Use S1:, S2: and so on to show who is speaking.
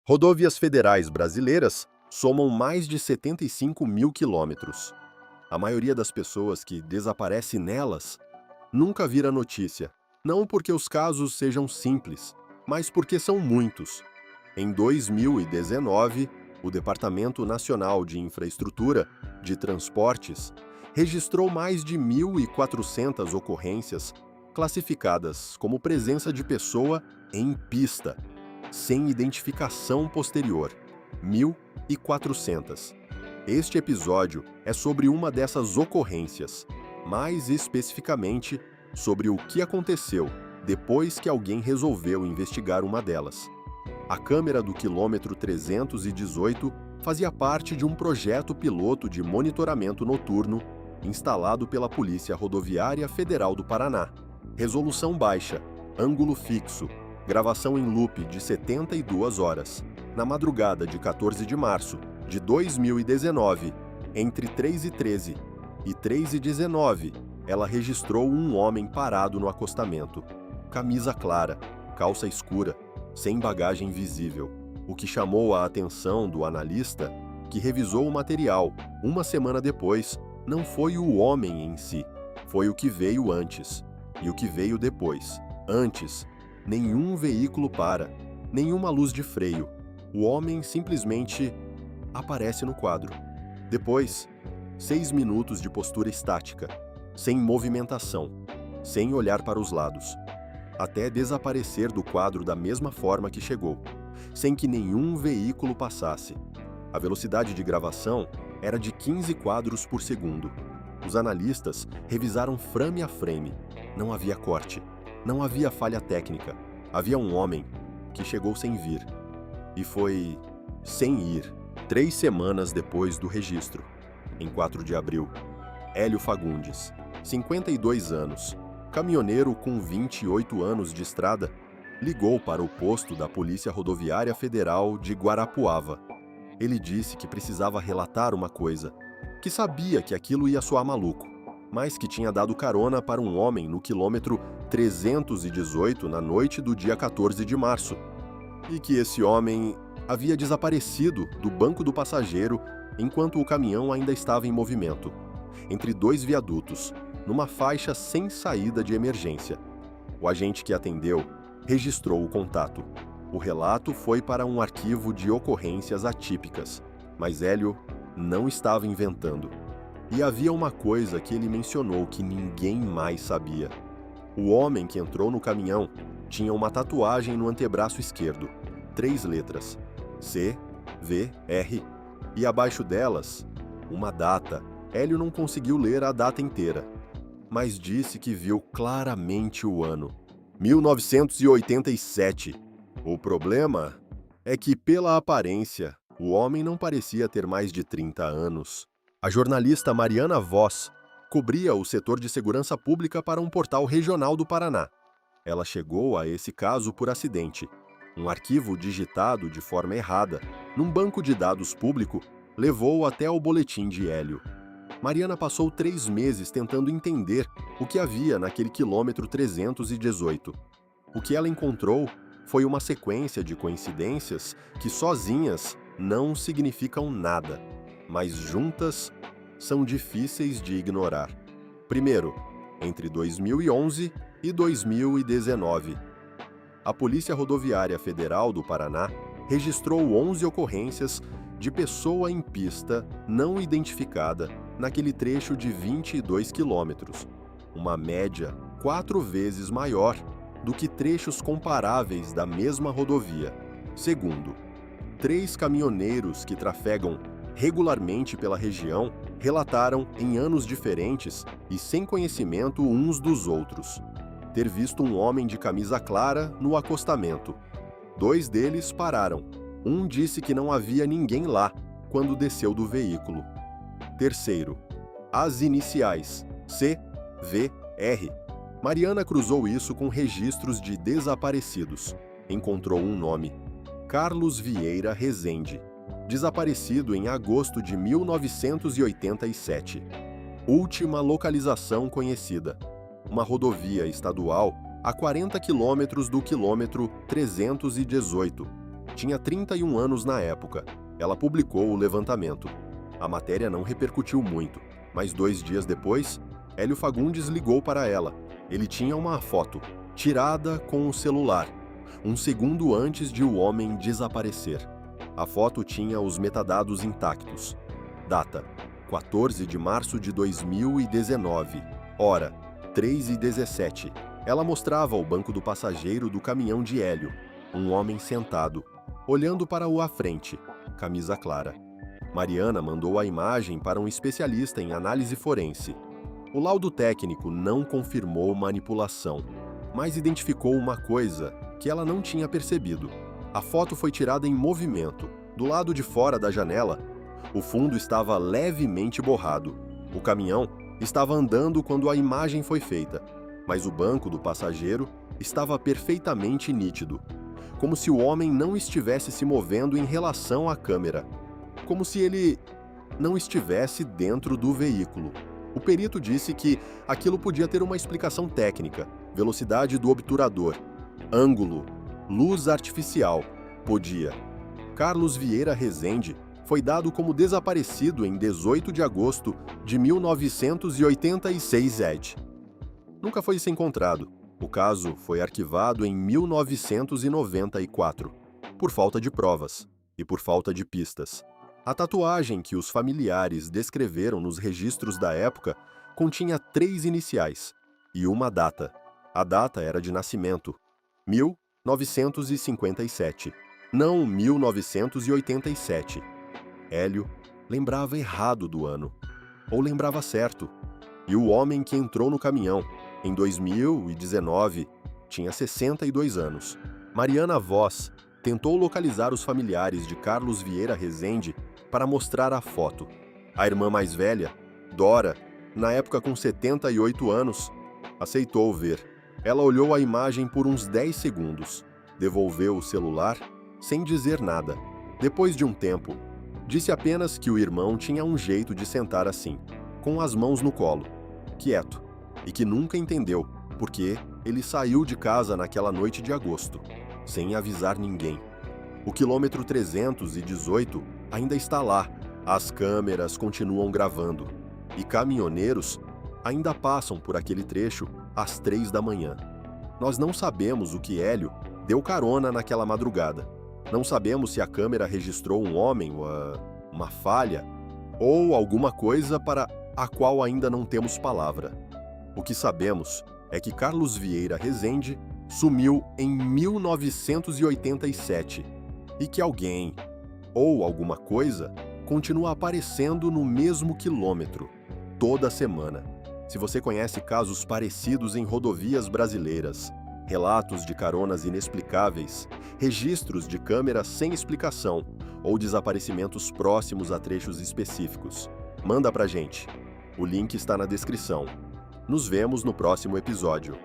S1: Rodovias federais brasileiras somam mais de 75 mil quilômetros. A maioria das pessoas que desaparece nelas nunca vira notícia, não porque os casos sejam simples, mas porque são muitos. Em 2019, o Departamento Nacional de Infraestrutura de Transportes registrou mais de 1.400 ocorrências classificadas como presença de pessoa em pista, sem identificação posterior. 1.400. Este episódio é sobre uma dessas ocorrências, mais especificamente sobre o que aconteceu depois que alguém resolveu investigar uma delas. A câmera do quilômetro 318 fazia parte de um projeto piloto de monitoramento noturno instalado pela Polícia Rodoviária Federal do Paraná. Resolução baixa, ângulo fixo, gravação em loop de 72 horas. Na madrugada de 14 de março de 2019, entre 3h13 e 3h19, ela registrou um homem parado no acostamento. Camisa clara, calça escura, sem bagagem visível. O que chamou a atenção do analista, que revisou o material uma semana depois, não foi o homem em si, foi o que veio antes e o que veio depois. Antes, nenhum veículo para, nenhuma luz de freio. O homem simplesmente aparece no quadro. Depois, 6 minutos de postura estática, sem movimentação, sem olhar para os lados, até desaparecer do quadro da mesma forma que chegou, sem que nenhum veículo passasse. A velocidade de gravação era de 15 quadros por segundo. Os analistas revisaram frame a frame. Não havia corte, não havia falha técnica. Havia um homem que chegou sem vir. E foi sem ir. 3 semanas depois do registro, em 4 de abril, Hélio Fagundes, 52 anos, caminhoneiro com 28 anos de estrada, ligou para o posto da Polícia Rodoviária Federal de Guarapuava. Ele disse que precisava relatar uma coisa, que sabia que aquilo ia soar maluco, mas que tinha dado carona para um homem no quilômetro 318 na noite do dia 14 de março, e que esse homem havia desaparecido do banco do passageiro enquanto o caminhão ainda estava em movimento, entre 2 viadutos, numa faixa sem saída de emergência. O agente que atendeu registrou o contato. O relato foi para um arquivo de ocorrências atípicas, mas Hélio não estava inventando. E havia uma coisa que ele mencionou que ninguém mais sabia. O homem que entrou no caminhão tinha uma tatuagem no antebraço esquerdo, 3 letras, CVR, e abaixo delas, uma data. Hélio não conseguiu ler a data inteira, mas disse que viu claramente o ano, 1987. O problema é que, pela aparência, o homem não parecia ter mais de 30 anos. A jornalista Mariana Voss cobria o setor de segurança pública para um portal regional do Paraná. Ela chegou a esse caso por acidente. Um arquivo digitado de forma errada, num banco de dados público, levou até o boletim de Hélio. Mariana passou 3 meses tentando entender o que havia naquele quilômetro 318. O que ela encontrou foi uma sequência de coincidências que sozinhas não significam nada, mas juntas são difíceis de ignorar. Primeiro, entre 2011 e 2019, a Polícia Rodoviária Federal do Paraná registrou 11 ocorrências de pessoa em pista não identificada naquele trecho de 22 quilômetros, uma média 4 vezes maior do que trechos comparáveis da mesma rodovia. Segundo, 3 caminhoneiros que trafegam regularmente pela região relataram, em anos diferentes e sem conhecimento uns dos outros, ter visto um homem de camisa clara no acostamento. 2 deles pararam. Um disse que não havia ninguém lá quando desceu do veículo. Terceiro, as iniciais CVR. Mariana cruzou isso com registros de desaparecidos. Encontrou um nome: Carlos Vieira Rezende, desaparecido em agosto de 1987. Última localização conhecida: uma rodovia estadual a 40 quilômetros do quilômetro 318, Tinha 31 anos na época. Ela publicou o levantamento. A matéria não repercutiu muito, mas 2 dias depois, Hélio Fagundes ligou para ela. Ele tinha uma foto, tirada com o celular, 1 segundo antes de o homem desaparecer. A foto tinha os metadados intactos. Data: 14 de março de 2019. Hora: 3h17. Ela mostrava o banco do passageiro do caminhão de Hélio. Um homem sentado, olhando para o à frente, camisa clara. Mariana mandou a imagem para um especialista em análise forense. O laudo técnico não confirmou manipulação, mas identificou uma coisa que ela não tinha percebido. A foto foi tirada em movimento. Do lado de fora da janela, o fundo estava levemente borrado. O caminhão estava andando quando a imagem foi feita, mas o banco do passageiro estava perfeitamente nítido, como se o homem não estivesse se movendo em relação à câmera, como se ele não estivesse dentro do veículo. O perito disse que aquilo podia ter uma explicação técnica: velocidade do obturador, ângulo, luz artificial. Podia. Carlos Vieira Rezende foi dado como desaparecido em 18 de agosto de 1986. Nunca foi se encontrado. O caso foi arquivado em 1994, por falta de provas e por falta de pistas. A tatuagem que os familiares descreveram nos registros da época continha 3 iniciais e uma data. A data era de nascimento: 1957, não 1987. Hélio lembrava errado do ano, ou lembrava certo. E o homem que entrou no caminhão, em 2019, tinha 62 anos. Mariana Voz tentou localizar os familiares de Carlos Vieira Rezende para mostrar a foto. A irmã mais velha, Dora, na época com 78 anos, aceitou ver. Ela olhou a imagem por uns 10 segundos, devolveu o celular sem dizer nada. Depois de um tempo, disse apenas que o irmão tinha um jeito de sentar assim, com as mãos no colo, quieto, e que nunca entendeu porque ele saiu de casa naquela noite de agosto, sem avisar ninguém. O quilômetro 318 ainda está lá, as câmeras continuam gravando, e caminhoneiros ainda passam por aquele trecho às 3 da manhã. Nós não sabemos o que Hélio deu carona naquela madrugada. Não sabemos se a câmera registrou um homem, uma falha, ou alguma coisa para a qual ainda não temos palavra. O que sabemos é que Carlos Vieira Rezende sumiu em 1987 e que alguém, ou alguma coisa, continua aparecendo no mesmo quilômetro, toda semana. Se você conhece casos parecidos em rodovias brasileiras, relatos de caronas inexplicáveis, registros de câmeras sem explicação ou desaparecimentos próximos a trechos específicos, manda pra gente. O link está na descrição. Nos vemos no próximo episódio.